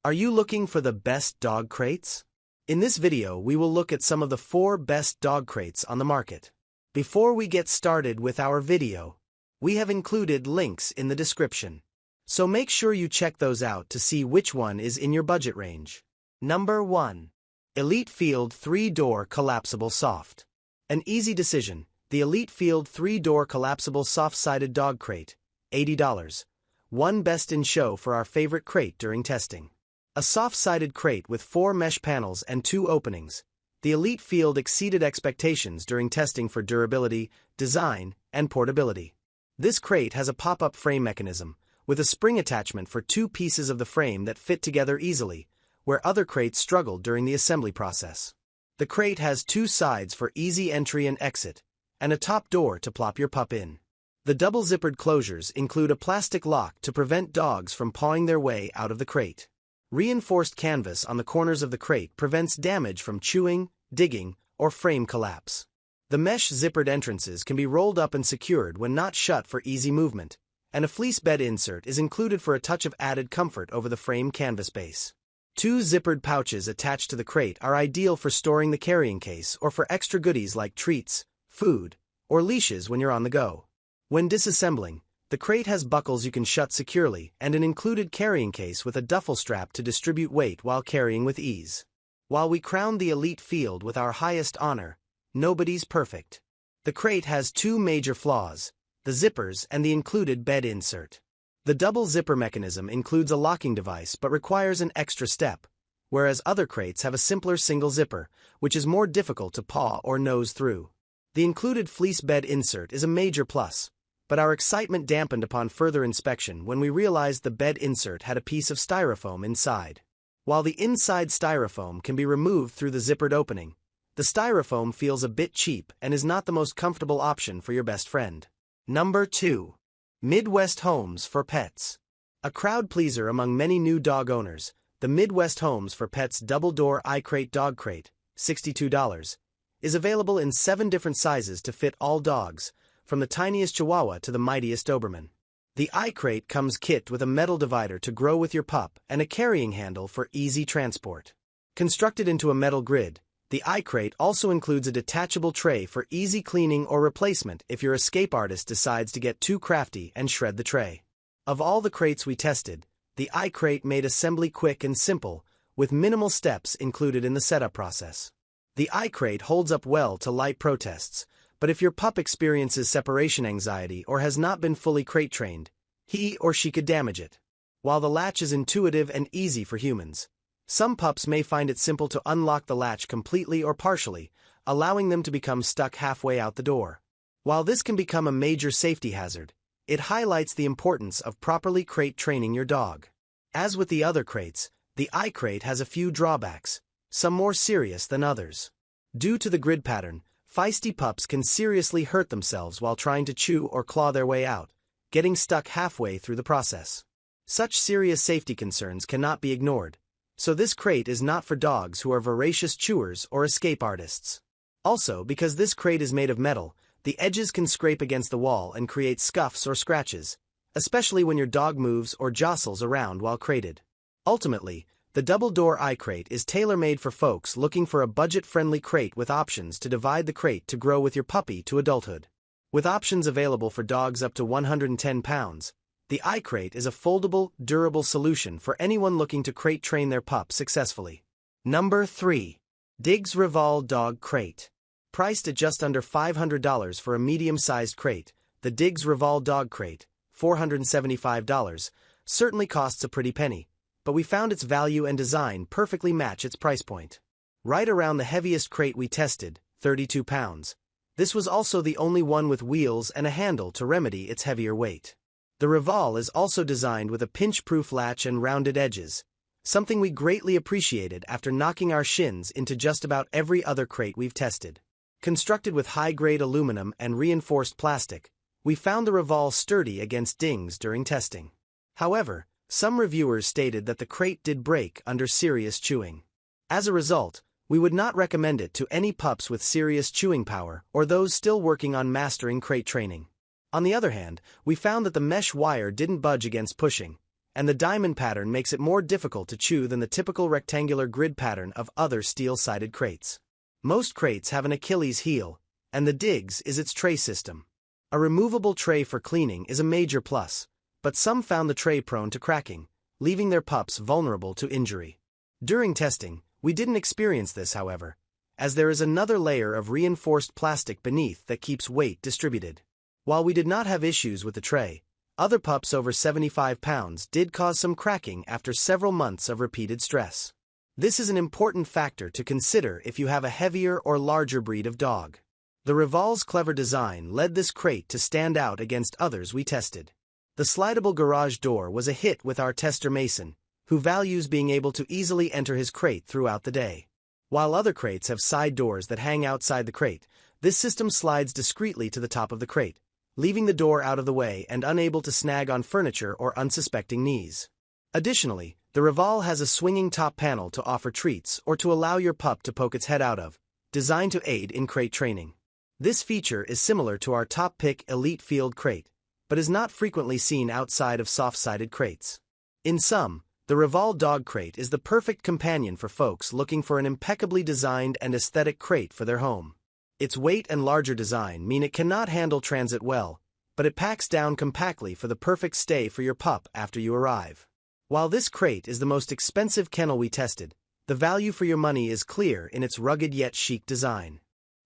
Are you looking for the best dog crates? In this video, we will look at some of the 4 best dog crates on the market. Before we get started with our video, we have included links in the description. So make sure you check those out to see which one is in your budget range. Number 1. Elitefield 3-Door Collapsible Soft. An easy decision, the Elitefield 3-Door Collapsible Soft-Sided Dog Crate, $80. One best in show for our favorite crate during testing. A soft-sided crate with 4 mesh panels and 2 openings, the Elitefield exceeded expectations during testing for durability, design, and portability. This crate has a pop-up frame mechanism, with a spring attachment for 2 pieces of the frame that fit together easily, where other crates struggled during the assembly process. The crate has 2 sides for easy entry and exit, and a top door to plop your pup in. The double-zippered closures include a plastic lock to prevent dogs from pawing their way out of the crate. Reinforced canvas on the corners of the crate prevents damage from chewing, digging, or frame collapse. The mesh zippered entrances can be rolled up and secured when not shut for easy movement, and a fleece bed insert is included for a touch of added comfort over the frame canvas base. 2 zippered pouches attached to the crate are ideal for storing the carrying case or for extra goodies like treats, food, or leashes when you're on the go. When disassembling, the crate has buckles you can shut securely and an included carrying case with a duffel strap to distribute weight while carrying with ease. While we crown the Elitefield with our highest honor, nobody's perfect. The crate has 2 major flaws, the zippers and the included bed insert. The double zipper mechanism includes a locking device but requires an extra step, whereas other crates have a simpler single zipper, which is more difficult to paw or nose through. The included fleece bed insert is a major plus, but our excitement dampened upon further inspection when we realized the bed insert had a piece of styrofoam inside. While the inside styrofoam can be removed through the zippered opening, the styrofoam feels a bit cheap and is not the most comfortable option for your best friend. Number 2. Midwest Homes for Pets. A crowd pleaser among many new dog owners, the Midwest Homes for Pets double-door iCrate dog crate, $62, is available in 7 different sizes to fit all dogs, from the tiniest Chihuahua to the mightiest Doberman. The iCrate comes kitted with a metal divider to grow with your pup and a carrying handle for easy transport. Constructed into a metal grid, the iCrate also includes a detachable tray for easy cleaning or replacement if your escape artist decides to get too crafty and shred the tray. Of all the crates we tested, the iCrate made assembly quick and simple, with minimal steps included in the setup process. The iCrate holds up well to light protests, but if your pup experiences separation anxiety or has not been fully crate trained, he or she could damage it. While the latch is intuitive and easy for humans, some pups may find it simple to unlock the latch completely or partially, allowing them to become stuck halfway out the door. While this can become a major safety hazard, it highlights the importance of properly crate training your dog. As with the other crates, the iCrate has a few drawbacks, some more serious than others. Due to the grid pattern, feisty pups can seriously hurt themselves while trying to chew or claw their way out, getting stuck halfway through the process. Such serious safety concerns cannot be ignored, so this crate is not for dogs who are voracious chewers or escape artists. Also, because this crate is made of metal, the edges can scrape against the wall and create scuffs or scratches, especially when your dog moves or jostles around while crated. Ultimately, the double-door iCrate is tailor-made for folks looking for a budget-friendly crate with options to divide the crate to grow with your puppy to adulthood. With options available for dogs up to 110 pounds, the iCrate is a foldable, durable solution for anyone looking to crate train their pup successfully. Number 3. Diggs Revol Dog Crate. Priced at just under $500 for a medium-sized crate, the Diggs Revol Dog Crate, $475, certainly costs a pretty penny, but we found its value and design perfectly match its price point. Right around the heaviest crate we tested, 32 pounds, this was also the only one with wheels and a handle to remedy its heavier weight. The Revol is also designed with a pinch-proof latch and rounded edges, something we greatly appreciated after knocking our shins into just about every other crate we've tested. Constructed with high-grade aluminum and reinforced plastic, we found the Revol sturdy against dings during testing. However, some reviewers stated that the crate did break under serious chewing. As a result, we would not recommend it to any pups with serious chewing power or those still working on mastering crate training. On the other hand, we found that the mesh wire didn't budge against pushing, and the diamond pattern makes it more difficult to chew than the typical rectangular grid pattern of other steel-sided crates. Most crates have an Achilles heel, and the digs is its tray system. A removable tray for cleaning is a major plus, but some found the tray prone to cracking, leaving their pups vulnerable to injury. During testing, we didn't experience this, however, as there is another layer of reinforced plastic beneath that keeps weight distributed. While we did not have issues with the tray, other pups over 75 pounds did cause some cracking after several months of repeated stress. This is an important factor to consider if you have a heavier or larger breed of dog. The Revol's clever design led this crate to stand out against others we tested. The slidable garage door was a hit with our tester Mason, who values being able to easily enter his crate throughout the day. While other crates have side doors that hang outside the crate, this system slides discreetly to the top of the crate, leaving the door out of the way and unable to snag on furniture or unsuspecting knees. Additionally, the Revol has a swinging top panel to offer treats or to allow your pup to poke its head out of, designed to aid in crate training. This feature is similar to our top pick Elitefield crate, but is not frequently seen outside of soft-sided crates. In sum, the Revol dog crate is the perfect companion for folks looking for an impeccably designed and aesthetic crate for their home. Its weight and larger design mean it cannot handle transit well, but it packs down compactly for the perfect stay for your pup after you arrive. While this crate is the most expensive kennel we tested, the value for your money is clear in its rugged yet chic design.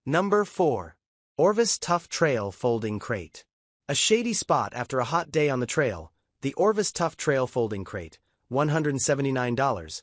Number 4. Orvis Tough Trail Folding Crate. A shady spot after a hot day on the trail, the Orvis Tough Trail Folding Crate, $179,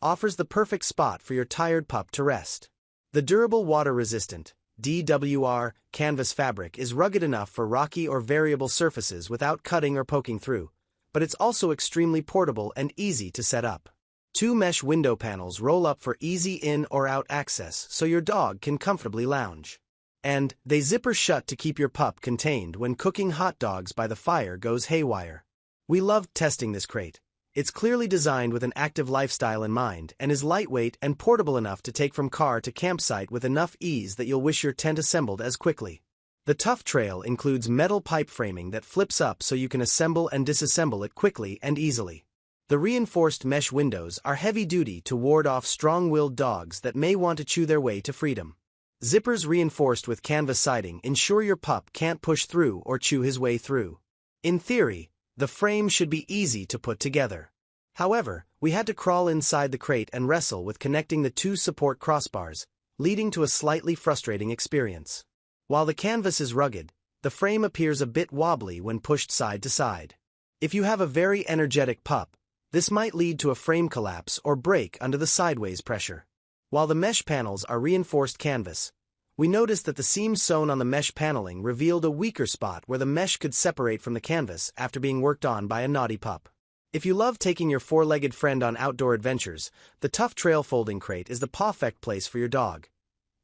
offers the perfect spot for your tired pup to rest. The durable water-resistant, DWR, canvas fabric is rugged enough for rocky or variable surfaces without cutting or poking through, but it's also extremely portable and easy to set up. 2 mesh window panels roll up for easy in or out access so your dog can comfortably lounge. And they zipper shut to keep your pup contained when cooking hot dogs by the fire goes haywire. We loved testing this crate. It's clearly designed with an active lifestyle in mind and is lightweight and portable enough to take from car to campsite with enough ease that you'll wish your tent assembled as quickly. The Tough Trail includes metal pipe framing that flips up so you can assemble and disassemble it quickly and easily. The reinforced mesh windows are heavy-duty to ward off strong-willed dogs that may want to chew their way to freedom. Zippers reinforced with canvas siding ensure your pup can't push through or chew his way through. In theory, the frame should be easy to put together. However, we had to crawl inside the crate and wrestle with connecting the 2 support crossbars, leading to a slightly frustrating experience. While the canvas is rugged, the frame appears a bit wobbly when pushed side to side. If you have a very energetic pup, this might lead to a frame collapse or break under the sideways pressure. While the mesh panels are reinforced canvas, we noticed that the seams sewn on the mesh paneling revealed a weaker spot where the mesh could separate from the canvas after being worked on by a naughty pup. If you love taking your 4-legged friend on outdoor adventures, the Tough Trail Folding Crate is the perfect place for your dog.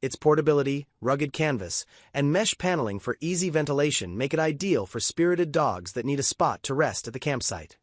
Its portability, rugged canvas, and mesh paneling for easy ventilation make it ideal for spirited dogs that need a spot to rest at the campsite.